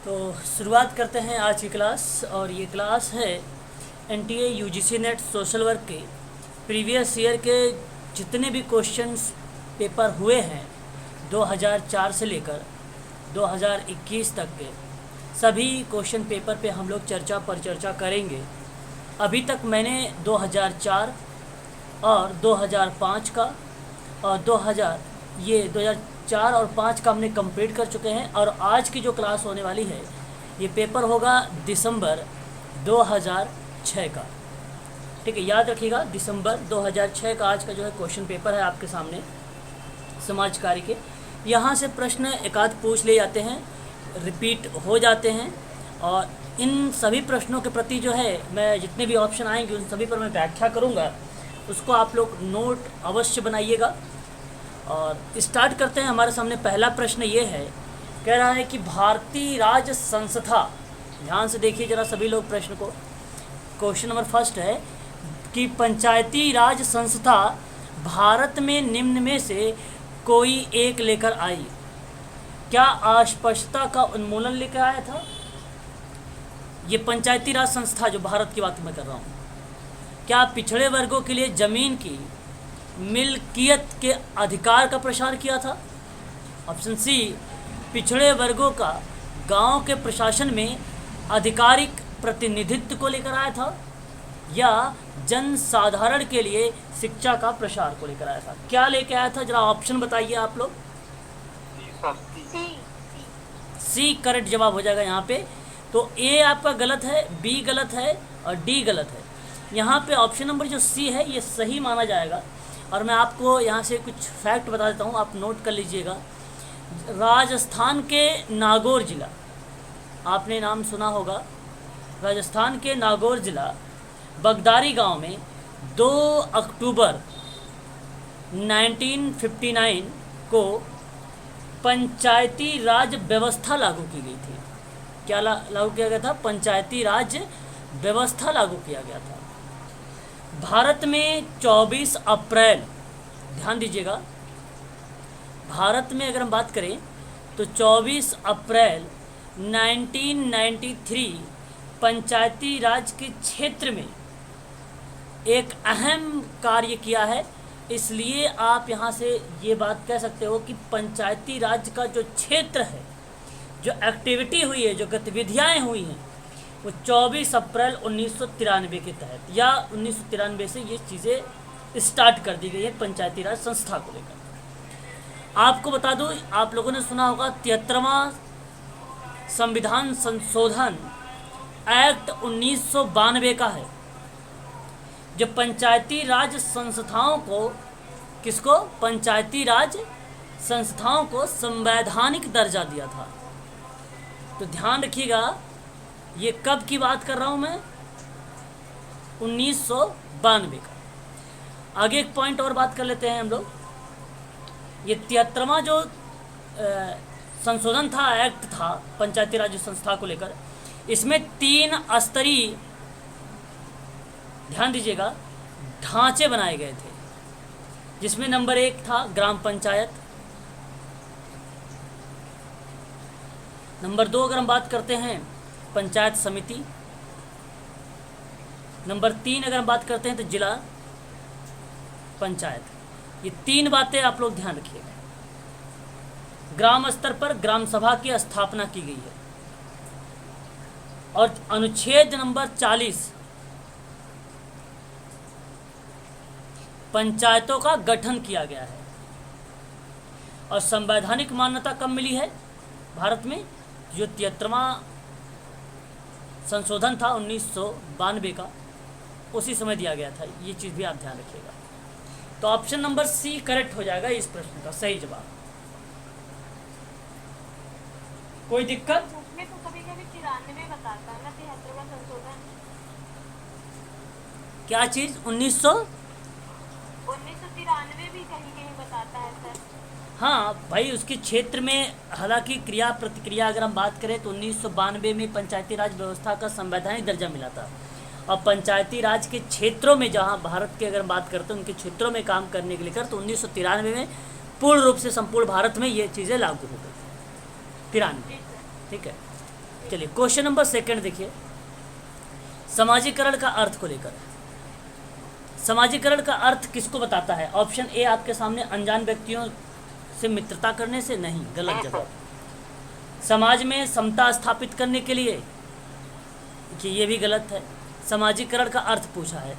तो शुरुआत करते हैं आज की क्लास। और ये क्लास है NTA UGC net social work के प्रीवियस ईयर के जितने भी क्वेश्चंस पेपर हुए हैं 2004 से लेकर 2021 तक के सभी क्वेश्चन पेपर पे हम लोग चर्चा करेंगे। अभी तक मैंने 2004 और 2005 का और 2004 और 5 का हमने कंप्लीट कर चुके हैं। और आज की जो क्लास होने वाली है ये पेपर होगा दिसंबर 2006 का। ठीक है, याद रखिएगा दिसंबर 2006 का आज का जो है क्वेश्चन पेपर है आपके सामने समाज कार्य के। यहाँ से प्रश्न एकाध पूछ ले जाते हैं, रिपीट हो जाते हैं और इन सभी प्रश्नों के प्रति जो है मैं जितने भी ऑप्शन आएंगे उन सभी पर मैं व्याख्या करूँगा, उसको आप लोग नोट अवश्य बनाइएगा। और स्टार्ट करते हैं। हमारे सामने पहला प्रश्न ये है, कह रहा है कि भारतीय राज्य संस्था, ध्यान से देखिए जरा सभी लोग प्रश्न को। क्वेश्चन नंबर फर्स्ट है कि पंचायती राज संस्था भारत में निम्न में से कोई एक लेकर आई। क्या अस्पष्टता का उन्मूलन लेकर आया था? ये पंचायती राज संस्था जो भारत की बात मैं कर रहा हूँ, क्या पिछड़े वर्गों के लिए ज़मीन की मिल्कियत के अधिकार का प्रसार किया था? ऑप्शन सी, पिछड़े वर्गों का गांव के प्रशासन में आधिकारिक प्रतिनिधित्व को लेकर आया था, या जन साधारण के लिए शिक्षा का प्रसार को लेकर आया था? क्या लेकर आया था, जरा ऑप्शन बताइए आप लोग। सी करेक्ट जवाब हो जाएगा यहाँ पे। तो ए आपका गलत है, बी गलत है और डी गलत है। यहाँ पे ऑप्शन नंबर जो सी है ये सही माना जाएगा। और मैं आपको यहाँ से कुछ फैक्ट बता देता हूँ, आप नोट कर लीजिएगा। राजस्थान के नागौर ज़िला, आपने नाम सुना होगा, राजस्थान के नागौर ज़िला बगदारी गांव में 2 अक्टूबर 1959 को पंचायती राज व्यवस्था लागू की गई थी। क्या लागू किया गया था? पंचायती राज व्यवस्था लागू किया गया था। भारत में 24 अप्रैल, ध्यान दीजिएगा, भारत में अगर हम बात करें तो 24 अप्रैल 1993 पंचायती राज के क्षेत्र में एक अहम कार्य किया है। इसलिए आप यहाँ से ये बात कह सकते हो कि पंचायती राज का जो क्षेत्र है, जो एक्टिविटी हुई है, जो गतिविधियाँ हुई हैं, वो 24 अप्रैल 1993 के तहत या 1993 से ये चीज़ें स्टार्ट कर दी गई है पंचायती राज संस्था को लेकर। आपको बता दूं, आप लोगों ने सुना होगा 73वां संविधान संशोधन एक्ट 1992 का है, जो पंचायती राज संस्थाओं को, किसको? पंचायती राज संस्थाओं को संवैधानिक दर्जा दिया था। तो ध्यान रखिएगा, ये कब की बात कर रहा हूँ मैं? 1992 का। आगे एक पॉइंट और बात कर लेते हैं हम लोग। ये 73वां जो संशोधन था, एक्ट था पंचायती राज संस्था को लेकर, इसमें 3 स्तरीय, ध्यान दीजिएगा, ढांचे बनाए गए थे, जिसमें नंबर 1 था ग्राम पंचायत। नंबर 2 अगर हम बात करते हैं पंचायत समिति। नंबर 3 अगर हम बात करते हैं तो जिला पंचायत। ये 3 बातें आप लोग ध्यान रखिएगा। ग्राम स्तर पर ग्राम सभा की स्थापना की गई है और अनुच्छेद नंबर 40 पंचायतों का गठन किया गया है। और संवैधानिक मान्यता कब मिली है भारत में? जो 73वां संशोधन था 1992 का, उसी समय दिया गया था। ये चीज़ भी आप ध्यान रखिएगा। तो ऑप्शन नंबर सी करेक्ट हो जाएगा इस प्रश्न का सही जवाब। कोई दिक्कत? उसमें तो कभी-कभी 93 बताता है ना, 73वां संशोधन। क्या चीज़? 1993 भी कहीं-कहीं बताता है सर। हाँ भाई, उसके क्षेत्र में हालांकि क्रिया प्रतिक्रिया अगर हम बात करें तो 1992 में पंचायती राज व्यवस्था का संवैधानिक दर्जा मिला था। और पंचायती राज के क्षेत्रों में, जहाँ भारत की अगर बात करते हैं उनके क्षेत्रों में काम करने के लिए तो 1993 में पूर्ण रूप से संपूर्ण भारत में ये चीज़ें लागू हो गई। 93, ठीक है। चलिए क्वेश्चन नंबर सेकंड देखिए, समाजीकरण का अर्थ को लेकर। समाजीकरण का अर्थ किसको बताता है? ऑप्शन ए आपके सामने, अनजान व्यक्तियों से मित्रता करने से। नहीं, गलत जवाब। समाज में समता स्थापित करने के लिए, कि ये भी गलत है। समाजीकरण का अर्थ पूछा है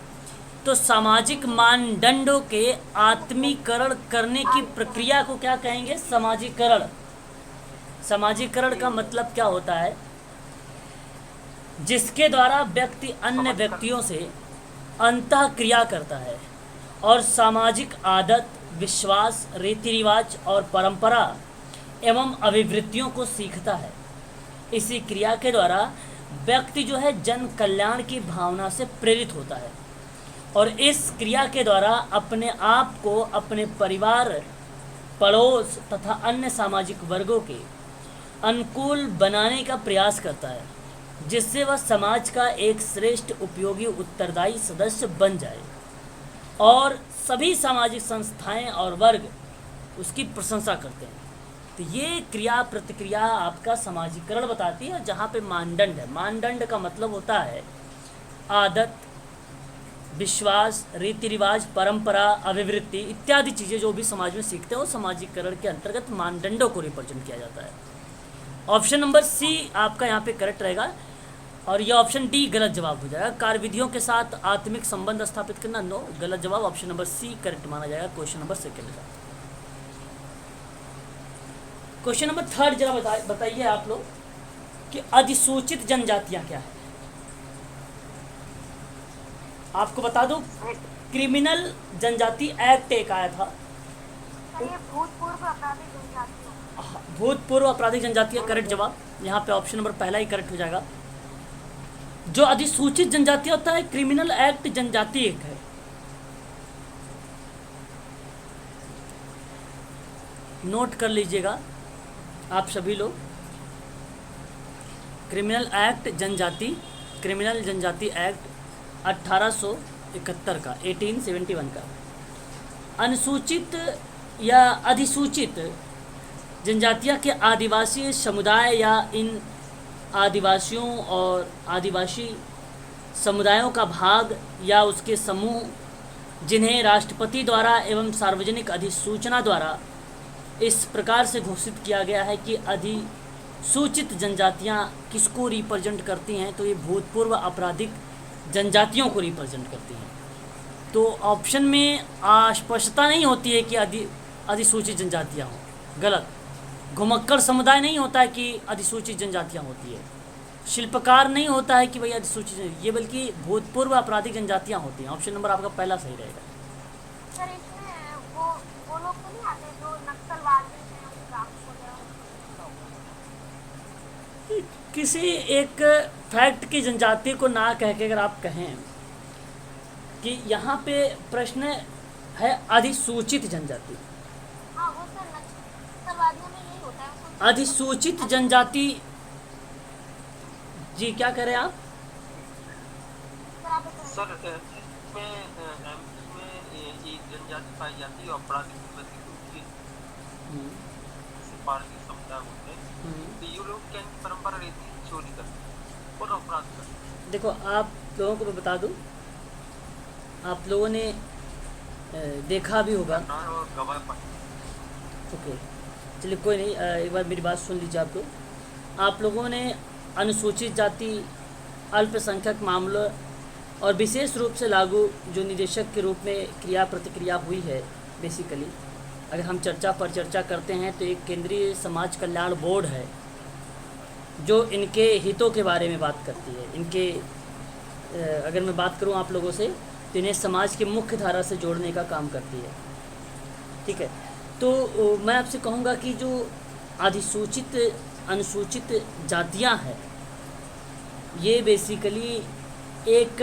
तो सामाजिक मानदंडों के आत्मीकरण करने की प्रक्रिया को क्या कहेंगे? समाजीकरण। समाजीकरण का मतलब क्या होता है? जिसके द्वारा व्यक्ति अन्य व्यक्तियों से अंतः क्रिया करता है और सामाजिक आदत, विश्वास, रीति रिवाज और परंपरा एवं अभिवृत्तियों को सीखता है। इसी क्रिया के द्वारा व्यक्ति जो है जन कल्याण की भावना से प्रेरित होता है और इस क्रिया के द्वारा अपने आप को अपने परिवार, पड़ोस तथा अन्य सामाजिक वर्गों के अनुकूल बनाने का प्रयास करता है, जिससे वह समाज का एक श्रेष्ठ, उपयोगी, उत्तरदायी सदस्य बन जाए और सभी सामाजिक संस्थाएं और वर्ग उसकी प्रशंसा करते हैं। तो ये क्रिया प्रतिक्रिया आपका समाजीकरण बताती है, जहाँ पे मानदंड है। मानदंड का मतलब होता है आदत, विश्वास, रीति रिवाज, परंपरा, अभिवृत्ति इत्यादि चीज़ें जो भी समाज में सीखते हैं वो समाजीकरण के अंतर्गत मानदंडों को रिप्रेजेंट किया जाता है। ऑप्शन नंबर सी आपका यहाँ पे करेक्ट रहेगा और यह ऑप्शन डी गलत जवाब हो जाएगा। कार्यविधियों के साथ आत्मिक संबंध स्थापित करना, नो, गलत जवाब। ऑप्शन नंबर सी करेक्ट माना जाएगा क्वेश्चन नंबर सेकंड का। क्वेश्चन नंबर थर्ड जरा बताइए आप लोग कि अधिसूचित जनजातियां क्या है? आपको बता दूं, क्रिमिनल जनजाति एक्ट एक आया था। भूतपूर्व आपराधिक जनजातियों। भूतपूर्व आपराधिक जनजातियां करेक्ट जवाब। यहाँ पे ऑप्शन नंबर पहला ही करेक्ट हो जाएगा। जो अधिसूचित जनजाति होता है, क्रिमिनल एक्ट जनजाति एक है। नोट कर लीजिएगा आप सभी लोग, क्रिमिनल एक्ट जनजाति, क्रिमिनल जनजाति एक्ट 1871 का, 1871 का। अनुसूचित या अधिसूचित जनजातियां के आदिवासी समुदाय या इन आदिवासियों और आदिवासी समुदायों का भाग या उसके समूह, जिन्हें राष्ट्रपति द्वारा एवं सार्वजनिक अधिसूचना द्वारा इस प्रकार से घोषित किया गया है कि अधिसूचित जनजातियां किसको रिप्रेजेंट करती हैं? तो ये भूतपूर्व आपराधिक जनजातियों को रिप्रेजेंट करती हैं। तो ऑप्शन में अस्पष्टता नहीं होती है कि अधिसूचित जनजातियां हों, गलत। घुमक्कड़ समुदाय नहीं होता है कि अधिसूचित जनजातियां होती है। शिल्पकार नहीं होता है कि भाई अधिसूचित, ये बल्कि भूतपूर्व आपराधिक जनजातियां होती हैं। ऑप्शन नंबर आपका पहला सही रहेगा। सर इसमें वो लोग तो नहीं आते जो नक्सलवादी हैं, किसी एक फैक्ट की जनजाति को ना कह के अगर आप कहें कि यहाँ पे प्रश्न है अधिसूचित जनजाति। हाँ, वो सर नक्सलवादियों में यही होता है। अधिसूचित जनजाति, जी क्या कह रहे हैं आप? सर इसमें ये जनजाति पाई जाती है आपराधिक गतिविधि पारसी समुदाय होते हैं, तो ये लोग क्या परंपरा रहती है चोरी करते और अपराध करते। देखो आप लोगों को मैं बता दूं, आप लोगों ने देखा भी होगा। और गवाह ओके, चलिए कोई नहीं, एक बार मेरी बात सुन लीजिए आप लोग। आप लोगों ने अनुसूचित जाति, अल्पसंख्यक मामलों और विशेष रूप से लागू जो निदेशक के रूप में क्रिया प्रतिक्रिया हुई है, बेसिकली अगर हम चर्चा पर चर्चा करते हैं तो एक केंद्रीय समाज कल्याण बोर्ड है जो इनके हितों के बारे में बात करती है। इनके अगर मैं बात करूं आप लोगों से तो इन्हें समाज की मुख्य धारा से जोड़ने का काम करती है, ठीक है। तो मैं आपसे कहूँगा कि जो अधिसूचित अनुसूचित जातियां हैं, ये बेसिकली एक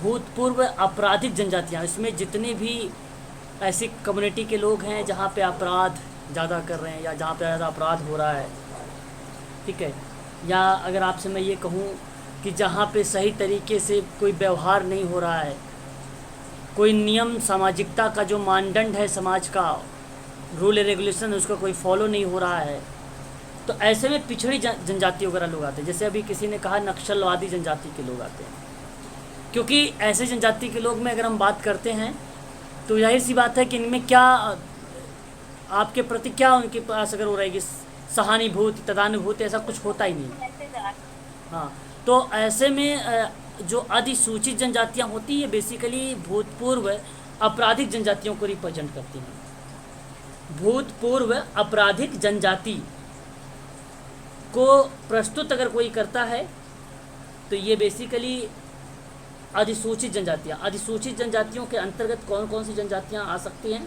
भूतपूर्व आपराधिक जनजातियां, इसमें जितने भी ऐसी कम्युनिटी के लोग हैं जहाँ पे अपराध ज़्यादा कर रहे हैं या जहाँ पे ज़्यादा अपराध हो रहा है, ठीक है, या अगर आपसे मैं ये कहूँ कि जहाँ पे सही तरीके से कोई व्यवहार नहीं हो रहा है, कोई नियम सामाजिकता का जो मानदंड है समाज का, रूल रेगुलेशन उसका कोई फॉलो नहीं हो रहा है, तो ऐसे में पिछड़ी जनजाति वगैरह लोग आते हैं, जैसे अभी किसी ने कहा नक्सलवादी जनजाति के लोग आते हैं, क्योंकि ऐसे जनजाति के लोग में अगर हम बात करते हैं तो जाहिर सी बात है कि इनमें क्या आपके प्रति क्या उनके पास अगर वो रहेगी सहानुभूति तदानुभूति, ऐसा कुछ होता ही नहीं। हाँ, तो ऐसे में जो अधिसूचित जनजातियाँ होती है बेसिकली भूतपूर्व आपराधिक जनजातियों को रिप्रेजेंट करती हैं। भूतपूर्व आपराधिक जनजाति को प्रस्तुत अगर कोई करता है तो ये बेसिकली अधिसूचित जनजातियाँ। अधिसूचित जनजातियों के अंतर्गत कौन कौन सी जनजातियाँ आ सकती हैं?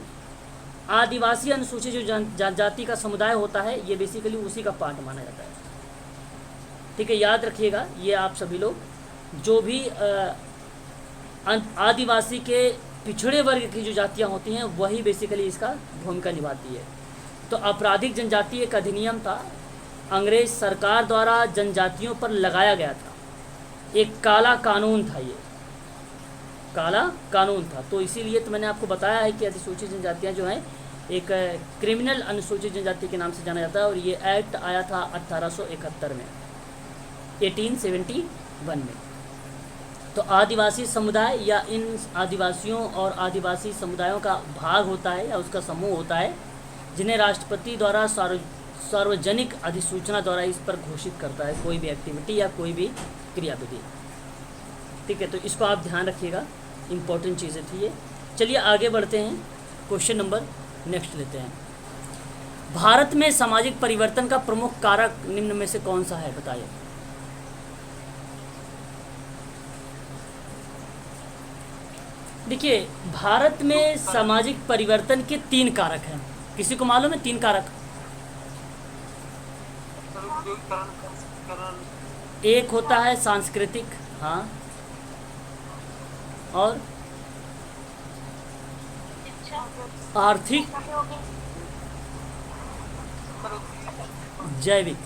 आदिवासी अनुसूचित जो जनजाति का समुदाय होता है ये बेसिकली उसी का पार्ट माना जाता है। ठीक है, याद रखिएगा ये आप सभी लोग, जो भी आदिवासी के पिछड़े वर्ग की जो जातियाँ होती हैं वही बेसिकली इसका भूमिका निभाती है। तो आपराधिक जनजाति एक अधिनियम था, अंग्रेज सरकार द्वारा जनजातियों पर लगाया गया था, एक काला कानून था, ये काला कानून था। तो इसीलिए तो मैंने आपको बताया है कि अधिसूचित जनजातियाँ जो हैं एक क्रिमिनल अनुसूचित जनजाति के नाम से जाना जाता है, और ये एक्ट आया था 1871 में, 1871 में। तो आदिवासी समुदाय या इन आदिवासियों और आदिवासी समुदायों का भाग होता है या उसका समूह होता है जिन्हें राष्ट्रपति द्वारा सार्वजनिक अधिसूचना द्वारा इस पर घोषित करता है कोई भी एक्टिविटी या कोई भी क्रियाविधि। ठीक है, तो इसको आप ध्यान रखिएगा, इम्पोर्टेंट चीज़ें थी ये। चलिए आगे बढ़ते हैं, क्वेश्चन नंबर नेक्स्ट लेते हैं। भारत में सामाजिक परिवर्तन का प्रमुख कारक निम्न में से कौन सा है, बताइए। देखिए, भारत में सामाजिक परिवर्तन के 3 कारक हैं। किसी को मालूम है 3 कारक? एक होता है सांस्कृतिक, हाँ, और आर्थिक, जैविक।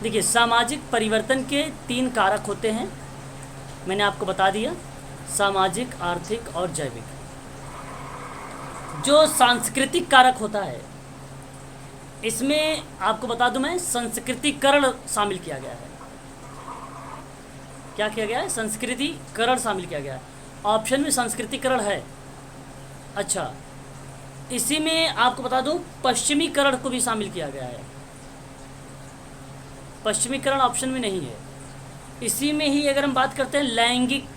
देखिए, सामाजिक परिवर्तन के 3 कारक होते हैं, मैंने आपको बता दिया, सामाजिक, आर्थिक और जैविक। जो सांस्कृतिक कारक होता है इसमें आपको बता दूं मैं, संस्कृतिकरण शामिल किया गया है। क्या किया गया है? संस्कृतिकरण शामिल किया गया है। ऑप्शन में संस्कृतिकरण है। अच्छा, इसी में आपको बता दूं पश्चिमीकरण को भी शामिल किया गया है। पश्चिमीकरण ऑप्शन में नहीं है। इसी में ही अगर हम बात करते हैं लैंगिक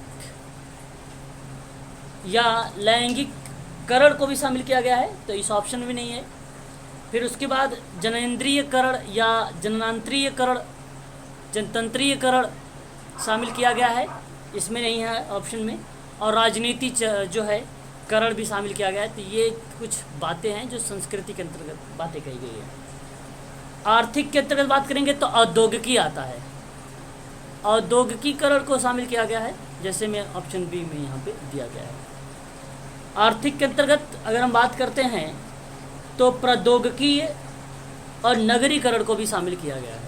या लैंगिककरण को भी शामिल किया गया है, तो इस ऑप्शन में नहीं है। फिर उसके बाद जनेंद्रीयकरण या जननांतरीयकरण, जनतंत्रीयकरण शामिल किया गया है, इसमें नहीं है ऑप्शन में। और राजनीति जो है करण भी शामिल किया गया है। तो ये कुछ बातें हैं जो संस्कृति के अंतर्गत बातें कही गई है। आर्थिक के अंतर्गत बात करेंगे तो औद्योगिकी आता है, औद्योगिकीकरण को शामिल किया गया है, जैसे मैं ऑप्शन बी में यहाँ पे दिया गया है। आर्थिक के अंतर्गत अगर हम बात करते हैं तो प्रौद्योगिकी और नगरीकरण को भी शामिल किया गया है।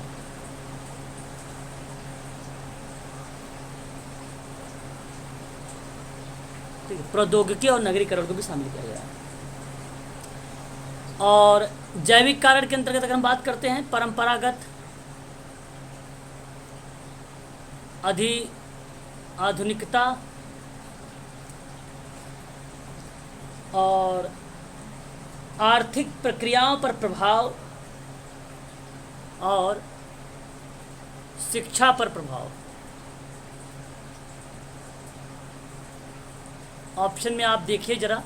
ठीक है, प्रौद्योगिकी और नगरीकरण को भी शामिल किया गया है। और जैविक कारण के अंतर्गत अगर हम बात करते हैं परंपरागत, आधुनिकता और आर्थिक प्रक्रियाओं पर प्रभाव और शिक्षा पर प्रभाव। ऑप्शन में आप देखिए जरा,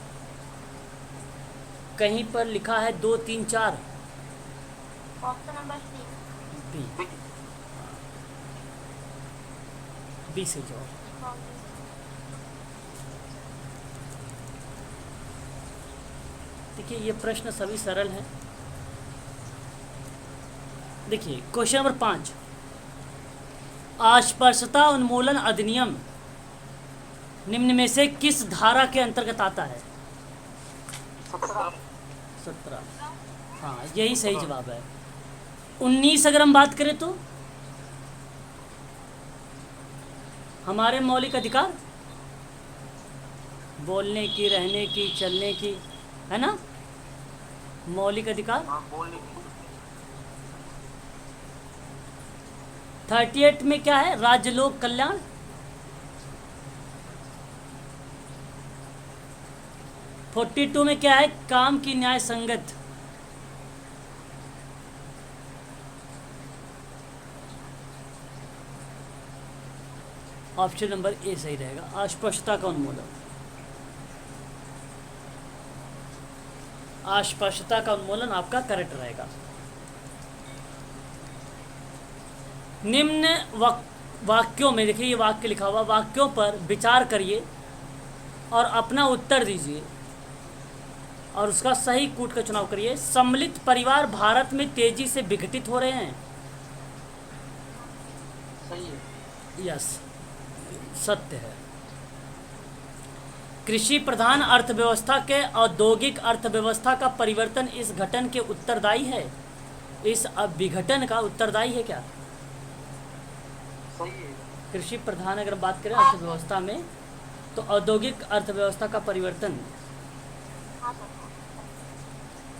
कहीं पर लिखा है 2, 3, 4। ऑप्शन नंबर सी, बी से जवाब। देखिए, ये प्रश्न सभी सरल हैं। देखिए क्वेश्चन नंबर 5, अस्पृश्यता उन्मूलन अधिनियम निम्न में से किस धारा के अंतर्गत आता है? 17। हाँ, यही सही जवाब है। 19 अगर हम बात करें तो हमारे मौलिक अधिकार, बोलने की, रहने की, चलने की, है ना, मौलिक अधिकार। 38 में क्या है? राज्य लोक कल्याण। 42 में क्या है? काम की न्याय संगत। ऑप्शन नंबर ए सही रहेगा, अस्पष्टता का उन्मूलन। अस्पष्टता का उन्मूलन आपका करेक्ट रहेगा। निम्न वाक्यों में, देखिए ये वाक्य लिखा हुआ, वाक्यों पर विचार करिए और अपना उत्तर दीजिए और उसका सही कूट का चुनाव करिए। सम्मिलित परिवार भारत में तेजी से विघटित हो रहे हैं। सही है। यस, सत्य है। कृषि प्रधान अर्थव्यवस्था के औद्योगिक अर्थव्यवस्था का परिवर्तन इस घटन के उत्तरदायी है। इस विघटन का उत्तरदायी है क्या? सही है। कृषि प्रधान अगर बात करें अर्थव्यवस्था में, तो औद्योगिक अर्थव्यवस्था का परिवर्तन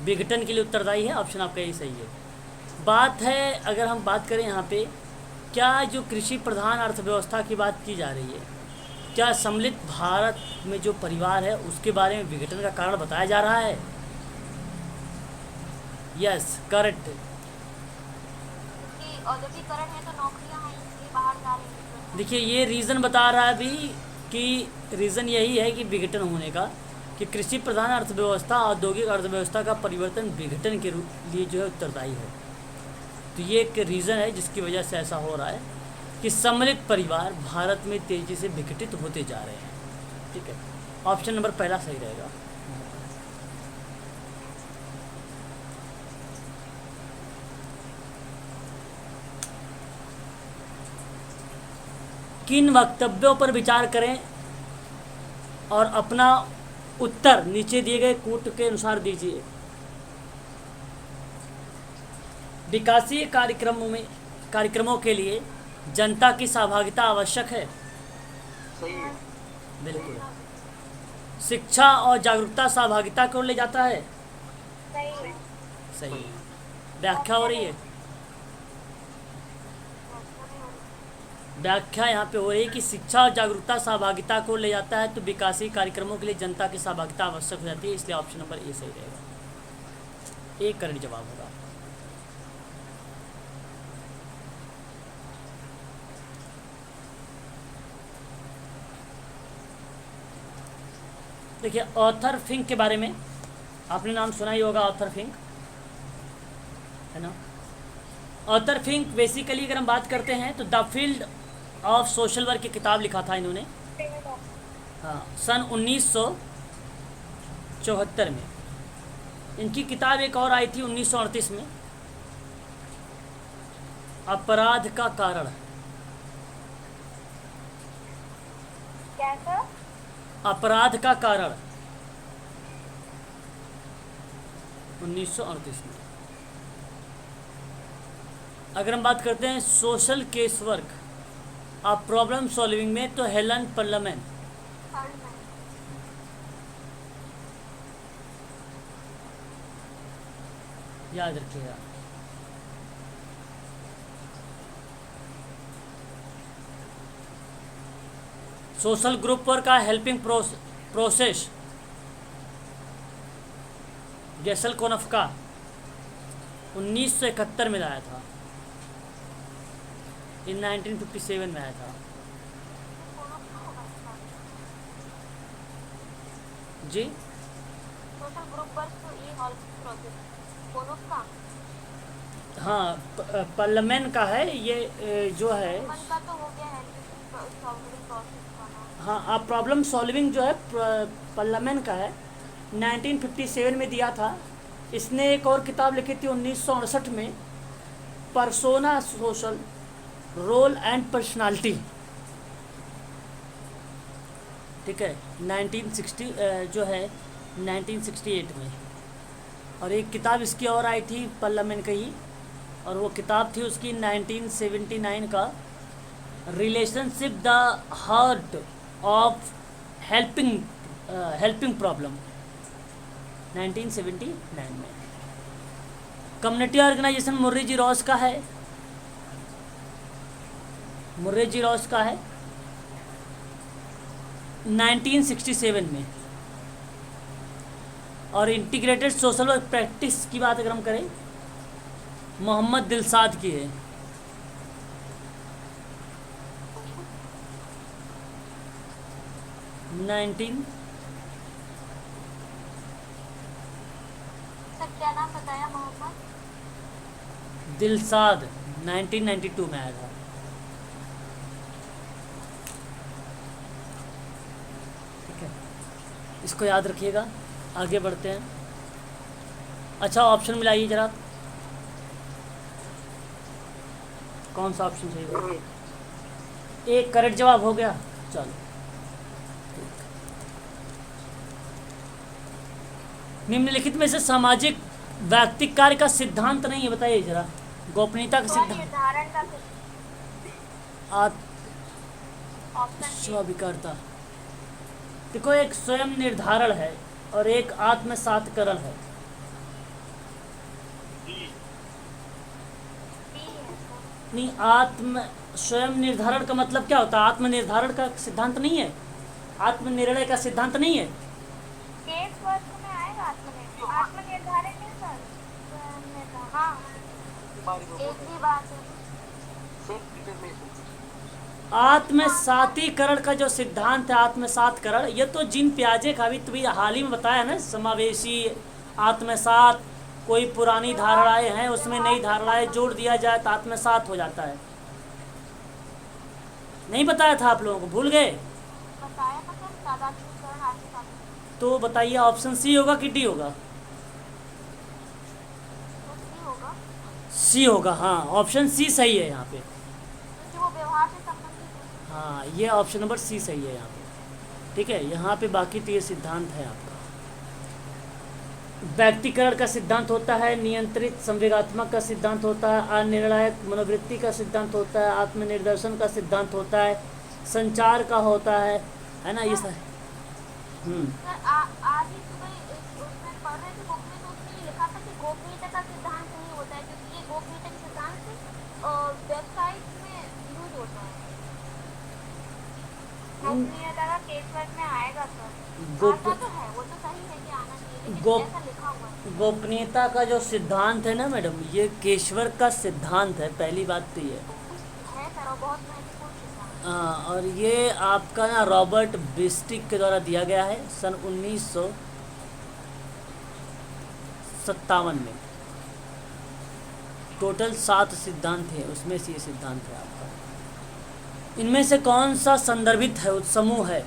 विघटन के लिए उत्तरदायी है। ऑप्शन आपका यही सही है। बात है, अगर हम बात करें यहाँ पे, क्या जो कृषि प्रधान अर्थव्यवस्था की बात की जा रही है, क्या सम्मिलित भारत में जो परिवार है उसके बारे में विघटन का कारण बताया जा रहा है? Yes, correct. क्योंकि औद्योगिकरण है तो नौकरियां हैं, इसलिए बाहर जा रही हैं। देखिए ये रीज़न बता रहा है अभी कि रीज़न यही है कि विघटन होने का, कि कृषि प्रधान अर्थव्यवस्था औद्योगिक अर्थव्यवस्था का परिवर्तन विघटन के लिए जो है उत्तरदायी है। तो ये एक रीज़न है जिसकी वजह से ऐसा हो रहा है कि सम्मिलित परिवार भारत में तेज़ी से विघटित होते जा रहे हैं। ठीक है, ऑप्शन नंबर पहला सही रहेगा। किन वक्तव्यों पर विचार करें और अपना उत्तर नीचे दिए गए कूट के अनुसार दीजिए। विकासीय कार्यक्रमों के लिए जनता की सहभागिता आवश्यक है। सही है। बिल्कुल। शिक्षा और जागरूकता सहभागिता को ले जाता है। सही है। सही। व्याख्या हो रही है, व्याख्या यहाँ पे हो रही है कि शिक्षा और जागरूकता सहभागिता को ले जाता है, तो विकासीय कार्यक्रमों के लिए जनता की सहभागिता आवश्यक हो जाती है, इसलिए ऑप्शन नंबर ए सही रहेगा। एक करेक्ट जवाब होगा। देखिए ऑथर फिंक के बारे में आपने नाम सुना ही होगा, ऑथर फिंक, है ना। ऑथर फिंक बेसिकली अगर हम बात करते हैं तो the field of social work की किताब लिखा था इन्होंने, हाँ, सन 1974 में। इनकी किताब एक और आई थी 1938 में, अपराध का कारण। कैसा? अपराध का कारण 1938 में। अगर हम बात करते हैं social case work of problem solving में, तो हेलन पर्लमैन। याद रखिएगा। सोशल ग्रुप वर्क का हेल्पिंग प्रोसेस, गैसल कोनफ का 1971 में लाया था, इन 1957 में आया था। जी सोशल ग्रुप वर्क तो ये हॉल प्रोसेस कोनो का, हाँ, पार्लियामेंट का है ये, जो है मन का तो हो गया है सॉल्विंग प्रोसेस का ना। हाँ, आप प्रॉब्लम सॉल्विंग जो है पार्लियामेंट का है, 1957 में दिया था। इसने एक और किताब लिखी थी 1968 में, persona social role and personality. ठीक है, 1960 जो है 1968 में। और एक किताब इसकी और आई थी पार्लियामेंट की ही, और वो किताब थी उसकी 1979 का, relationship the heart of helping problem, 1979 में। कम्युनिटी ऑर्गेनाइजेशन मुर्री जी रॉस का है, मुर्रेजी लॉस का है 1967 में। और इंटीग्रेटेड सोशल वर्क प्रैक्टिस की बात अगर हम करें, मोहम्मद दिलसाद की है। सर क्या नाम बताया? मोहम्मद दिलसाद 1992 में आया था। ठीक है, इसको याद रखिएगा। आगे बढ़ते हैं। अच्छा, ऑप्शन मिलाइए जरा, कौन सा ऑप्शन चाहिए? एक करेक्ट जवाब हो गया। चलो, निम्नलिखित में से सामाजिक व्यक्तिक कार्य का सिद्धांत नहीं है, बताइए जरा। गोपनीयता का सिद्धांत, निर्धारण का ऑप्शन स्वाभिकारता। देखो, एक स्वयं निर्धारण है और एक आत्मसातकरण है। बी है सर। नहीं, स्वयं निर्धारण का मतलब क्या होता है? आत्मनिर्धारण का सिद्धांत नहीं है, आत्मनिर्णय का सिद्धांत नहीं है। केस वर्क में आएगा आत्मनिर्धारण नहीं सर। हाँ, एक भी बात है। आत्मसातीकरण का जो सिद्धांत है, आत्मसातकरण, ये तो जिन प्याजे का भी हाल ही में बताया ना, समावेशी, आत्मसात, कोई पुरानी धारणाएं हैं उसमें नई धारणाएं जोड़ दिया जाए तो आत्मसात हो जाता है। नहीं बताया था आप लोगों को, भूल गए? बताया था सर, तादात्म्यकरण आत्मसात। तो बताइए, ऑप्शन सी होगा कि डी होगा? तो सी होगा, सी होगा। हाँ, ऑप्शन सी सही है यहाँ पे। क्योंकि वो व्यवहार से संबंधित है। हाँ, ये ऑप्शन नंबर सी सही है यहाँ पे। ठीक है, यहाँ पे बाकी तो ये सिद्धांत है आपका। व्यक्तिकरण का सिद्धांत होता है, नियंत्रित संवेगात्मक का सिद्धांत होता है, अनिर्णायक मनोवृत्ति का सिद्धांत होता है, आत्मनिर्देशन का सिद्धांत होता है, संचार का होता है ना, ये सब। सर आज ही सुबह उसमें पढ़ रहे थे बुक में, तो उसमें ये लिखा था कि गोपनीयता का सिद्धांत नहीं होता है, क्योंकि ये गोपनीयता का सिद्धांत वेबसाइट में यूज होता है। गोपनीयता का केस वर्क में आएगा सर। आता तो है, वो तो सही है कि आना चाहिए, लेकिन ऐसा लिखा हुआ है। गोपनीयता का जो सिद्धांत है ना मैडम, ये केशवर का सिद्धांत है, पहली बात तो ये है सर, और बहुत महत्वपूर्ण सिद्धांत। हाँ, और ये आपका ना रॉबर्ट बिस्टिक के द्वारा दिया गया है सन 1957 में। टोटल 7 सिद्धांत हैं, उसमें से ये सिद्धांत है आपका। इनमें से कौन सा संदर्भित है, समूह है?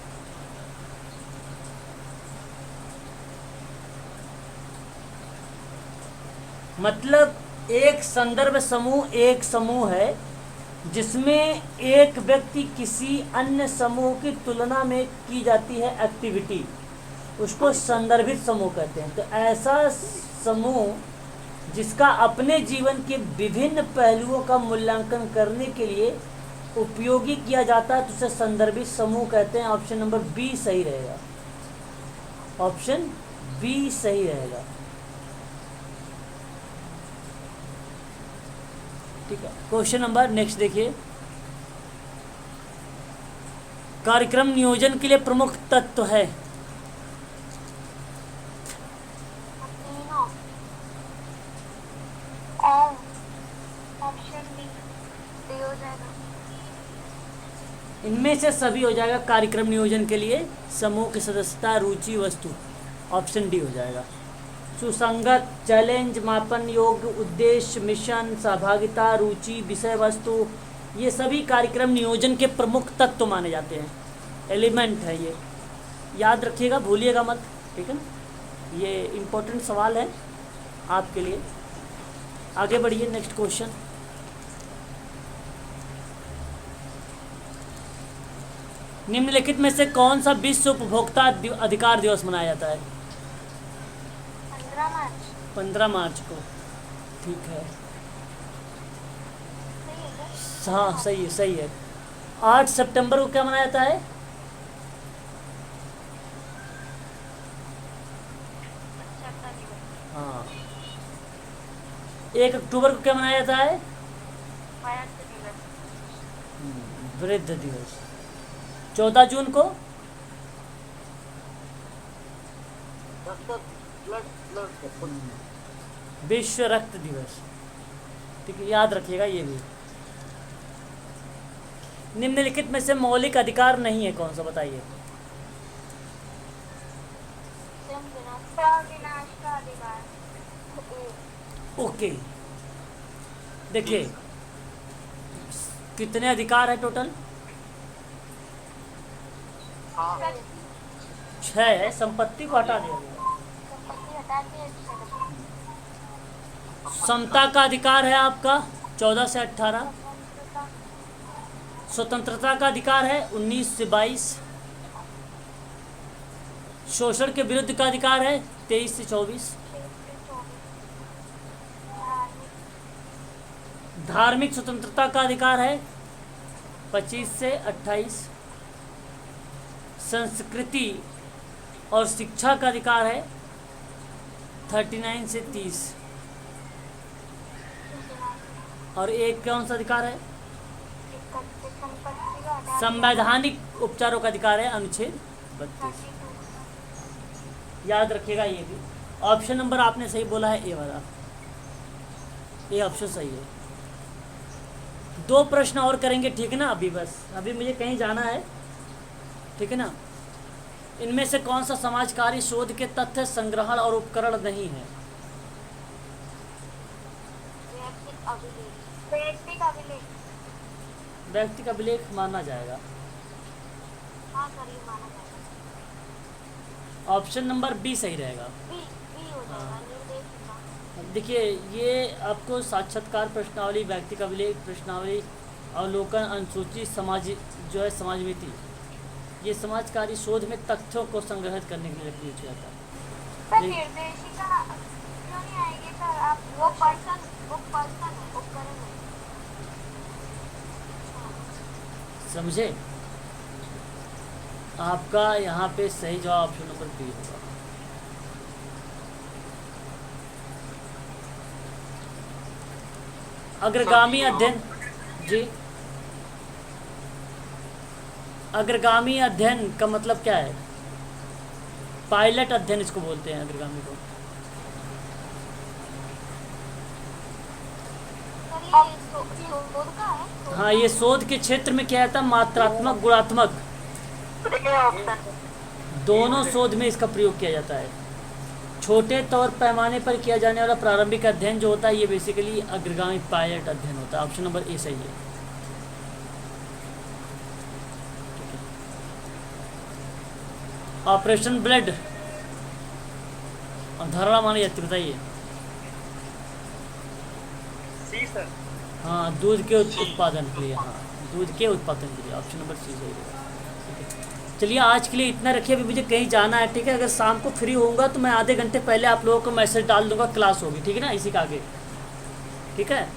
मतलब एक संदर्भ समूह एक समूह है जिसमें एक व्यक्ति किसी अन्य समूह की तुलना में की जाती है एक्टिविटी, उसको संदर्भित समूह कहते हैं। तो ऐसा समूह जिसका अपने जीवन के विभिन्न पहलुओं का मूल्यांकन करने के लिए उपयोगी किया जाता है, तो उसे संदर्भित समूह कहते हैं। ऑप्शन नंबर बी सही रहेगा, ऑप्शन बी सही रहेगा। ठीक है, क्वेश्चन नंबर नेक्स्ट देखिए। कार्यक्रम नियोजन के लिए प्रमुख तत्व है। ऑप्शन बी डी हो जाएगा। इनमें से सभी हो जाएगा। कार्यक्रम नियोजन के लिए समूह की सदस्यता, रुचि, वस्तु, ऑप्शन डी हो जाएगा। सुसंगत, चैलेंज, मापन योग्य, उद्देश्य, मिशन, सहभागिता, रुचि, विषय वस्तु, ये सभी कार्यक्रम नियोजन के प्रमुख तत्व माने जाते हैं, एलिमेंट है ये, याद रखिएगा, भूलिएगा मत। ठीक है ना, ये इम्पोर्टेंट सवाल है आपके लिए। आगे बढ़िए, नेक्स्ट क्वेश्चन। निम्नलिखित में से कौन सा विश्व उपभोक्ता अधिकार दिवस मनाया जाता है? 15 मार्च। 15 मार्च को। ठीक है, सही है सर? हाँ सही है, सही है। 8 सितंबर को क्या मनाया जाता है? स्वच्छता दिवस। हाँ। 1 अक्टूबर को क्या मनाया जाता है? स्वास्थ्य दिवस। वृद्ध दिवस। 14 जून को विश्व रक्त दिवस। ठीक है, याद रखिएगा ये भी। निम्नलिखित में से मौलिक अधिकार नहीं है कौन सा, बताइए। विनाश का अधिकार। ओके, देखिए कितने अधिकार है टोटल? हाँ 6 है। संपत्ति को हटा दिया गया। संपत्ति हटा के समता का अधिकार है आपका 14 से 18। स्वतंत्रता का अधिकार है 19 से 22। शोषण के विरुद्ध का अधिकार है 23 से 24। धार्मिक स्वतंत्रता का अधिकार है 25 से 28। संस्कृति और शिक्षा का अधिकार है 39 से 30। और एक कौन सा अधिकार है? संवैधानिक उपचारों का अधिकार है अनुच्छेद 32। याद रखिएगा ये भी। ऑप्शन नंबर आपने सही बोला है, ए वाला, ये ऑप्शन सही है। 2 प्रश्न और करेंगे, ठीक है ना? अभी बस, अभी मुझे कहीं जाना है, ठीक है ना? इनमें से कौन सा समाजकारी शोध के तथ्य संग्रहण और उपकरण नहीं है? व्यक्तिक अभिलेख माना जाएगा। हाँ सर, ये माना जाएगा। ऑप्शन नंबर बी सही रहेगा। बी हो जाएगा, निर्देश का। देखिए, ये आपको साक्षात्कार प्रश्नावली, व्यक्तिक अभिलेख प्रश्नावली, अवलोकन, अनुसूची, समाज जो है समाजमिति, ये समाजकारी शोध में तथ्यों को संग्रहित करने के लिए प्रयोग किया जाता है। सर निर्देशिका क्यों नहीं आएगी सर? आप वो पर्सन है, उपकरण है। समझे? आपका यहाँ पे सही जवाब ऑप्शन नंबर बी होगा। अग्रगामी अध्ययन, जी, अग्रगामी अध्ययन का मतलब क्या है? पायलट अध्ययन इसको बोलते हैं, अग्रगामी को। सर ये शोध का है। हाँ, ये शोध के क्षेत्र में क्या था? मात्रात्मक, गुणात्मक, दोनों शोध में इसका प्रयोग किया जाता है। छोटे तौर पैमाने पर किया जाने वाला प्रारंभिक अध्ययन जो होता है, ये बेसिकली अग्रगामी पायलट अध्ययन होता है। ऑप्शन नंबर ए सही है। ऑपरेशन ब्लड अवधारणा मानी जाती, बताइए। सी सर। हाँ, दूध के उत्पादन के लिए। हाँ, दूध के उत्पादन के लिए ऑप्शन नंबर सी सही है। चलिए, आज के लिए इतना रखिए, अभी मुझे कहीं जाना है, ठीक है? अगर शाम को फ्री होऊंगा तो मैं आधे घंटे पहले आप लोगों को मैसेज डाल दूंगा, क्लास होगी, ठीक है ना? इसी का आगे, ठीक है?